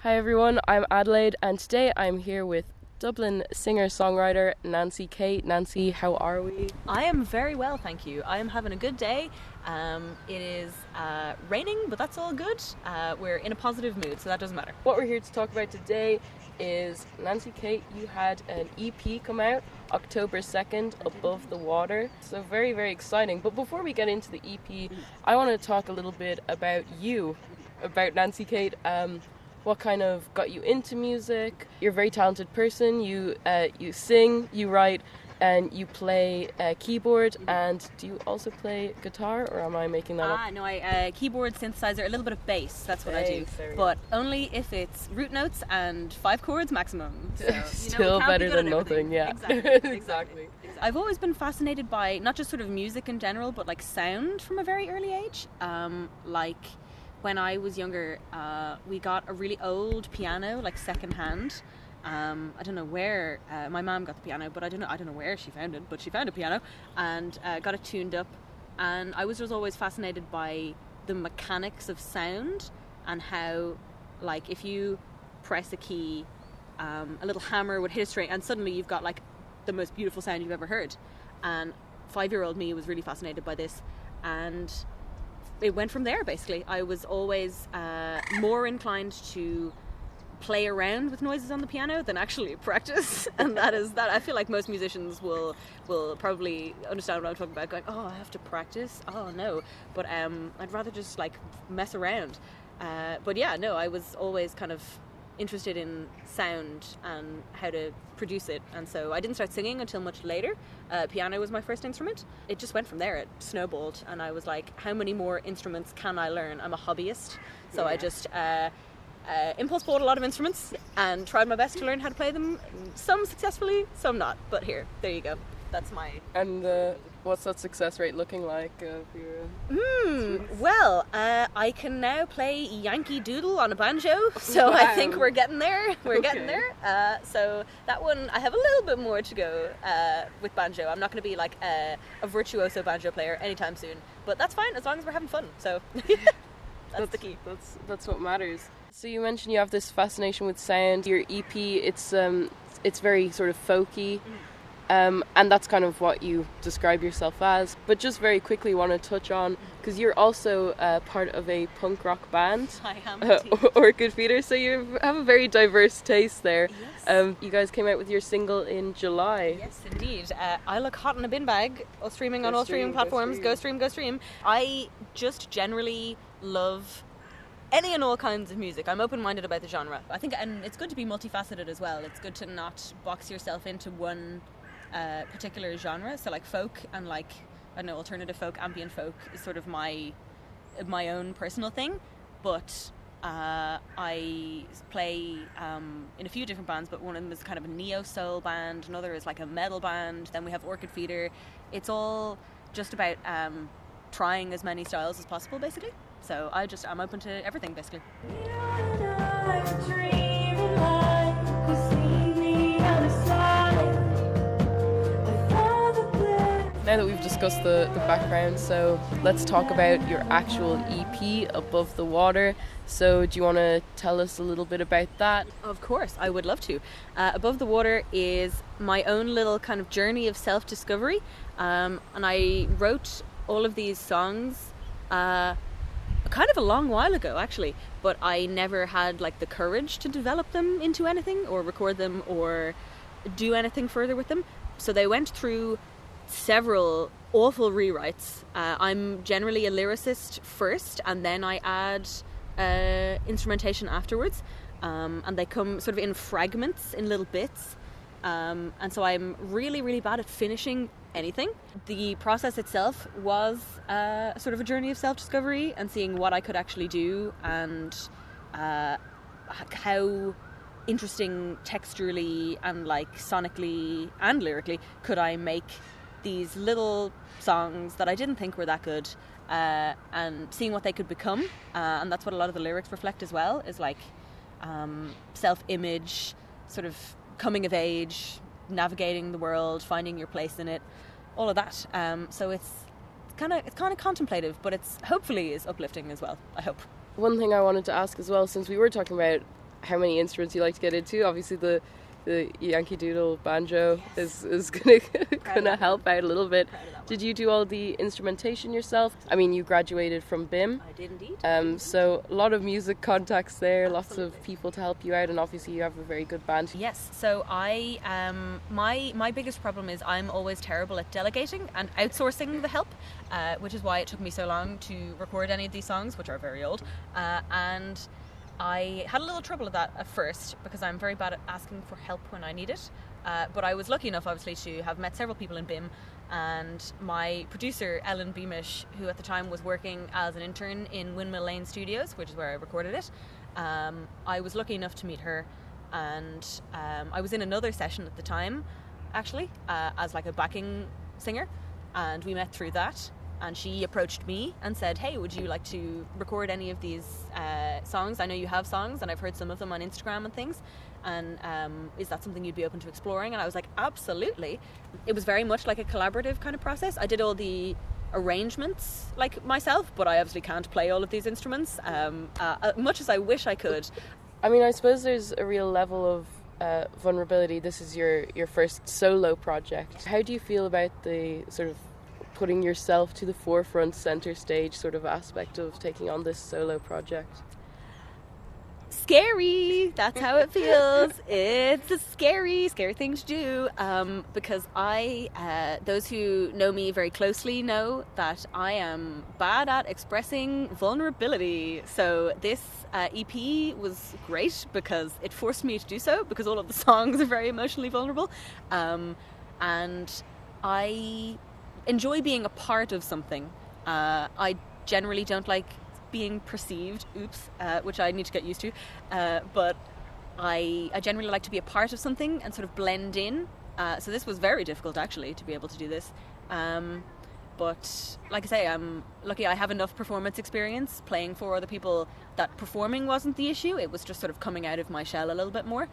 Hi everyone, I'm Adelaide and today I'm here with Dublin singer-songwriter Nancy Kate. Nancy, how are we? I am very well, thank you. I am having a good day. It is raining, but that's all good. We're in a positive mood, so that doesn't matter. What we're here to talk about today is Nancy Kate, you had an EP come out October 2nd, Above the Water. So very, very exciting. But before we get into the EP, I want to talk a little bit about you, about Nancy Kate. What kind of got you into music? You're a very talented person. You sing, you write, and you play keyboard. And do you also play guitar, or am I making that up? No, I keyboard, synthesizer, a little bit of bass. That's what I do. But only if it's root notes and 5 chords maximum. So, Still better than nothing. Yeah. Exactly. I've always been fascinated by not just sort of music in general, but like sound from a very early age. When I was younger, we got a really old piano, like secondhand. I don't know where my mom got the piano, but I don't know where she found it. But she found a piano and got it tuned up. And I was just always fascinated by the mechanics of sound and how, like, if you press a key, a little hammer would hit a string, and suddenly you've got like the most beautiful sound you've ever heard. And 5-year-old me was really fascinated by this, and it went from there. Basically, I was always more inclined to play around with noises on the piano than actually practice, and that I feel like most musicians will probably understand what I'm talking about, going, oh, I have to practice, oh no, but I'd rather just like mess around. But yeah, no, I was always kind of interested in sound and how to produce it, and so I didn't start singing until much later. Piano was my first instrument. It just went from there. It snowballed, and I was like, how many more instruments can I learn? I'm a hobbyist, so I just impulse bought a lot of instruments and tried my best to learn how to play them, some successfully, some not, but there you go. That's my... And what's that success rate looking like? Well, I can now play Yankee Doodle on a banjo, so wow. I think we're getting there. Getting there. So that one, I have a little bit more to go with banjo. I'm not going to be like a virtuoso banjo player anytime soon, but that's fine as long as we're having fun. So that's the key. That's what matters. So you mentioned you have this fascination with sound. Your EP, it's very sort of folky. And that's kind of what you describe yourself as. But just very quickly want to touch on, because you're also part of a punk rock band. I am. Orchid Feeder, so you have a very diverse taste there. Yes. You guys came out with your single in July. Yes, indeed. I Look Hot in a Bin Bag, all streaming on all streaming platforms. Go stream. I just generally love any and all kinds of music. I'm open-minded about the genre. I think, and it's good to be multifaceted as well. It's good to not box yourself into one particular genre. So like folk and like, I don't know, alternative folk, ambient folk is sort of my own personal thing. But I play in a few different bands, but one of them is kind of a neo-soul band, another is like a metal band, then we have Orchid Feeder. It's all just about trying as many styles as possible, basically. So I'm open to everything, basically. Now that we've discussed the background, so let's talk about your actual EP, Above the Water. So do you want to tell us a little bit about that? Of course, I would love to. Above the Water is my own little kind of journey of self-discovery. And I wrote all of these songs kind of a long while ago, actually, but I never had like the courage to develop them into anything or record them or do anything further with them. So they went through several awful rewrites. I'm generally a lyricist first, and then I add instrumentation afterwards, and they come sort of in fragments, in little bits. And so I'm really, really bad at finishing anything. The process itself was sort of a journey of self-discovery and seeing what I could actually do and how interesting texturally and like sonically and lyrically could I make these little songs that I didn't think were that good, and seeing what they could become. And that's what a lot of the lyrics reflect as well, is like self-image, sort of coming of age, navigating the world, finding your place in it, all of that. So it's kind of contemplative, but it's hopefully is uplifting as well, I hope. One thing I wanted to ask as well, since we were talking about how many instruments you like to get into. Obviously the Yankee Doodle banjo is gonna help out a little bit. Did you do all the instrumentation yourself? I mean, you graduated from BIM. I did indeed. So a lot of music contacts there, Absolutely. lots of people to help you out, and obviously you have a very good band. Yes, so I my biggest problem is I'm always terrible at delegating and outsourcing the help, which is why it took me so long to record any of these songs, which are very old, and I had a little trouble with that at first because I'm very bad at asking for help when I need it. But I was lucky enough, obviously, to have met several people in BIM, and my producer, Ellen Beamish, who at the time was working as an intern in Windmill Lane Studios, which is where I recorded it. I was lucky enough to meet her, and I was in another session at the time, actually, as like a backing singer, and we met through that. And she approached me and said, hey, would you like to record any of these songs? I know you have songs and I've heard some of them on Instagram and things. And is that something you'd be open to exploring? And I was like, absolutely. It was very much like a collaborative kind of process. I did all the arrangements like myself, but I obviously can't play all of these instruments, much as I wish I could. I mean, I suppose there's a real level of vulnerability. This is your first solo project. How do you feel about the sort of putting yourself to the forefront, center stage sort of aspect of taking on this solo project? Scary, that's how it feels. It's a scary thing to do, because those who know me very closely know that I am bad at expressing vulnerability. So this EP was great because it forced me to do so, because all of the songs are very emotionally vulnerable, and I enjoy being a part of something. I generally don't like being perceived, which I need to get used to, but I generally like to be a part of something and sort of blend in. So this was very difficult actually to be able to do this. But like I say, I'm lucky I have enough performance experience playing for other people that performing wasn't the issue. It was just sort of coming out of my shell a little bit more.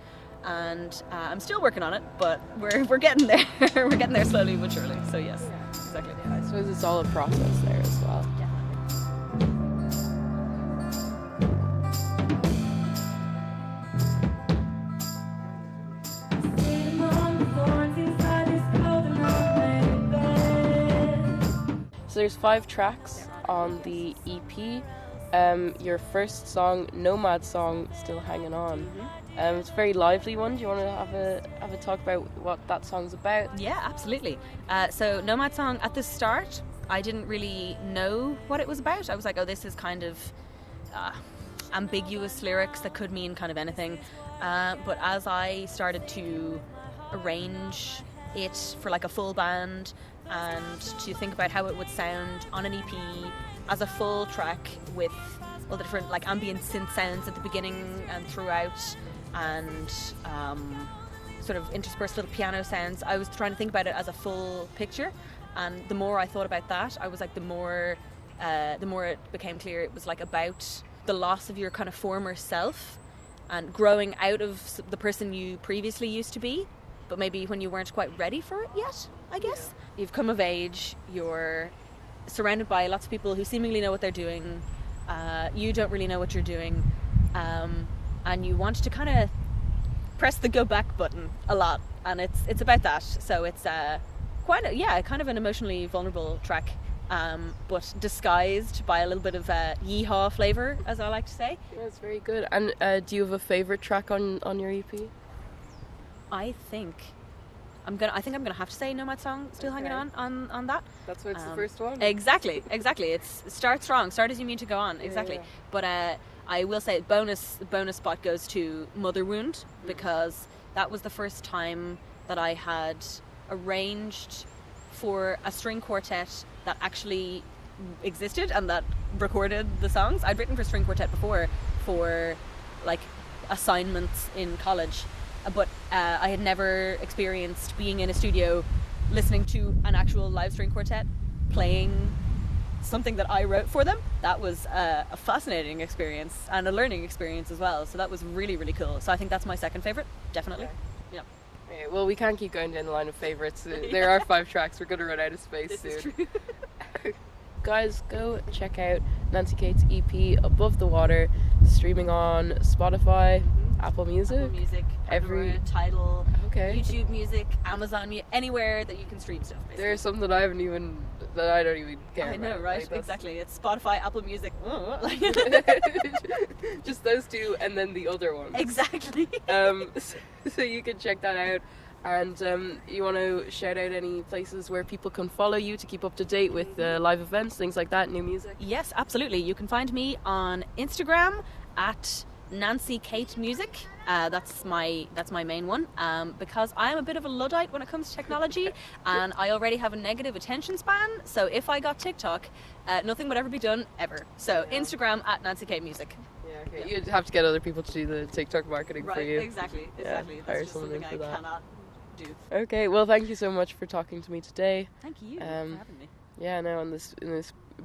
And I'm still working on it, but we're getting there. We're getting there slowly but surely. So yes, exactly. Yeah, I suppose it's all a process there as well. So there's 5 tracks on the EP. Your first song, Nomad Song, Still Hanging On. It's a very lively one. Do you want to have a talk about what that song's about? Yeah, absolutely. So Nomad Song, at the start, I didn't really know what it was about. I was like, oh, this is kind of ambiguous lyrics that could mean kind of anything. But as I started to arrange it for like a full band and to think about how it would sound on an EP as a full track with all the different like ambient synth sounds at the beginning and throughout, and sort of interspersed little piano sounds, I was trying to think about it as a full picture. And the more I thought about that, I was like, the more it became clear it was like about the loss of your kind of former self and growing out of the person you previously used to be, but maybe when you weren't quite ready for it yet, I guess. Yeah. You've come of age, you're surrounded by lots of people who seemingly know what they're doing, you don't really know what you're doing, and you want to kind of press the go back button a lot, and it's about that. So it's kind of an emotionally vulnerable track, but disguised by a little bit of yeehaw flavour, as I like to say. That's very good. And do you have a favourite track on your EP? I think I'm gonna have to say Nomad Song, Still Hanging On that. That's why it's the first one. Exactly. It's start strong, start as you mean to go on. Exactly. Yeah. But I will say bonus spot goes to Mother Wound, because that was the first time that I had arranged for a string quartet that actually existed and that recorded the songs. I'd written for string quartet before for like assignments in college, but I had never experienced being in a studio listening to an actual live string quartet playing something that I wrote for them. That was a fascinating experience and a learning experience as well. So that was really, really cool. So I think that's my second favourite, definitely. Yeah. Okay, well, we can't keep going down the line of favourites. There are 5 tracks. We're going to run out of space soon. This is true. Guys, go check out Nancy Kate's EP, Above the Water, streaming on Spotify, Apple Music? Apple Music, Pandora, Tidal, Okay. YouTube Music, Amazon, anywhere that you can stream stuff. Basically. There's something that I don't even care I know, about. right? Like, that's- Exactly. It's Spotify, Apple Music. Just those two, and then the other one. Exactly. So you can check that out. And you want to shout out any places where people can follow you to keep up to date with live events, things like that, new music? Yes, absolutely. You can find me on Instagram at Nancy Kate Music. That's my main one, because I am a bit of a Luddite when it comes to technology, and I already have a negative attention span. So if I got TikTok, nothing would ever be done ever. So Instagram at Nancy Kate Music. Yeah, okay. You'd have to get other people to do the TikTok marketing for you. Exactly. Yeah, That's hire just someone something in I for that. cannot do. Okay, well, thank you so much for talking to me today. Thank you for having me. Yeah, no, in this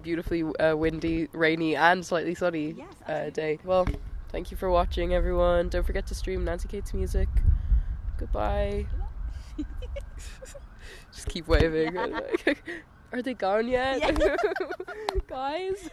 beautifully windy, rainy, and slightly sunny Yes, day. Well, thank you for watching, everyone. Don't forget to stream Nancy Kate's music. Goodbye. Just keep waving. Yeah. Are they gone yet? Yeah. Guys?